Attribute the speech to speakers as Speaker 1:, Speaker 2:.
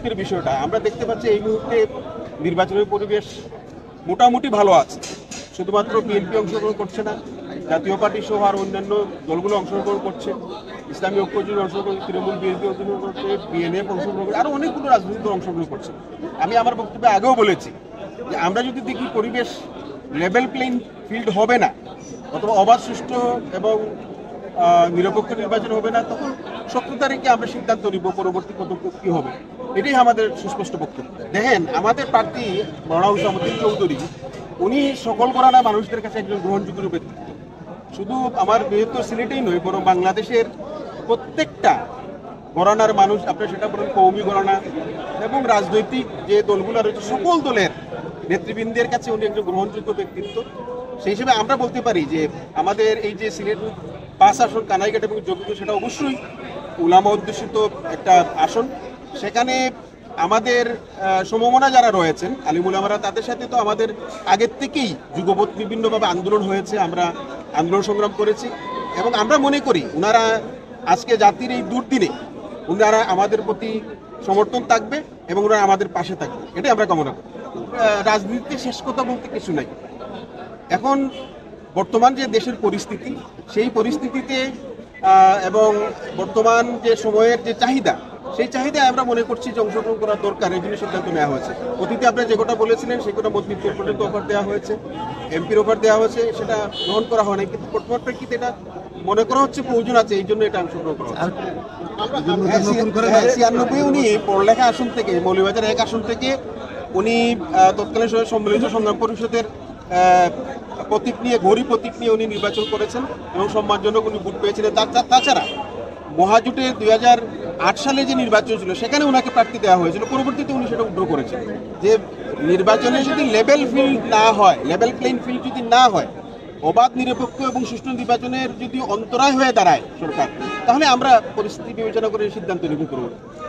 Speaker 1: দুঃখের বিষয়টা আমরা দেখতে পাচ্ছি এই মুহূর্তে নির্বাচনের পরিবেশ মোটামুটি ভালো আছে। শুধুমাত্র বিএনপি অংশগ্রহণ করছে না, জাতীয় পার্টি সহ আর অন্যান্য দলগুলো অংশগ্রহণ করছে, ইসলামী ঐক্যজোট অংশগ্রহণ, তৃণমূল বিএনপি অংশগ্রহণ করছে, বিএনএফ অংশগ্রহণ করছে, আরও অনেকগুলো রাজনৈতিক দল অংশগ্রহণ করছে। আমি আমার বক্তব্যে আগেও বলেছি যে আমরা যদি দেখি পরিবেশ লেভেল প্লেইং ফিল্ড হবে না, অথবা অবাধ, সুষ্ঠু এবং নিরপেক্ষ নির্বাচন হবে না, তখন 17 তারিখে আমরা সিদ্ধান্ত নিব পরবর্তী পদক্ষেপ কী হবে। এটাই আমাদের সুস্পষ্ট বক্তব্য। দেখেন, আমাদের প্রার্থী মৌলানা হুসাইন চৌধুরী, উনি সকল ঘরানা মানুষদের কাছে একজন গ্রহণযোগ্য ব্যক্তিত্ব। শুধু আমার বৃহত্তর সিলেটেই নয়, বরং বাংলাদেশের প্রত্যেকটা ঘরানার মানুষ, আপনার সেটা বলেন কওমি ঘরানা এবং রাজনৈতিক যে দলগুলো রয়েছে, সকল দলের নেতৃবৃন্দের কাছে উনি একজন গ্রহণযোগ্য ব্যক্তিত্ব। সেই হিসেবে আমরা বলতে পারি যে আমাদের এই যে সিলেট 5 আসন কানাইঘাট এবং যোগ্য, সেটা অবশ্যই উলামা অধ্যুষিত একটা আসন। সেখানে আমাদের সমমনা যারা রয়েছেন আলিম উলামারা, তাদের সাথে তো আমাদের আগের থেকেই যুগপৎ বিভিন্নভাবে আন্দোলন হয়েছে, আমরা আন্দোলন সংগ্রাম করেছি এবং আমরা মনে করি ওনারা আজকে জাতির এই দুর্দিনে ওনারা আমাদের প্রতি সমর্থন থাকবে এবং ওনারা আমাদের পাশে থাকবে, এটাই আমরা কামনা করি। রাজনীতিতে শেষ কথা বলতে কিছু নাই। এখন বর্তমান যে দেশের পরিস্থিতি, সেই পরিস্থিতিতে এবং বর্তমান যে সময়ের যে চাহিদা, সেই চাহিদায় আমরা মনে করছি যে অংশগ্রহণ করা দরকার, এই জন্য সিদ্ধান্ত নেওয়া হয়েছে। অতীতে আপনারা যে কথা বলেছিলেন সেই কথা মন্ত্রিত্ব পর্যন্ত অফার দেওয়া হয়েছে, এমপির অফার দেওয়া হয়েছে, সেটা গ্রহণ করা হয় না, কিন্তু বর্তমান প্রেক্ষিতে এটা মনে করা হচ্ছে প্রয়োজন আছে, এই জন্য এটা অংশগ্রহণ করা হচ্ছে। 96 উনি পড়লেখা আসন থেকে, মৌলভীবাজার 1 আসন থেকে উনি তৎকালীন সম্মিলিত সংগ্রাম পরিষদের প্রতীক নিয়ে, ঘড়ি প্রতীক নিয়ে উনি নির্বাচন করেছেন এবং সম্মানজনক উনি ভোট পেয়েছিলেন। তাছাড়া মহাজোটের 2008 সালে যে নির্বাচন ছিল, সেখানে ওনাকে প্রার্থী দেওয়া হয়েছিল, পরবর্তীতে উনি সেটা উইথড্র করেছেন। যে নির্বাচনে যদি লেভেল ফিল্ড না হয়, লেভেল প্লেইং ফিল্ড যদি না হয়, অবাধ, নিরপেক্ষ এবং সুষ্ঠু নির্বাচনের যদি অন্তরায় হয়ে দাঁড়ায় সরকার, তাহলে আমরা পরিস্থিতি বিবেচনা করে সিদ্ধান্ত নিতে পারব।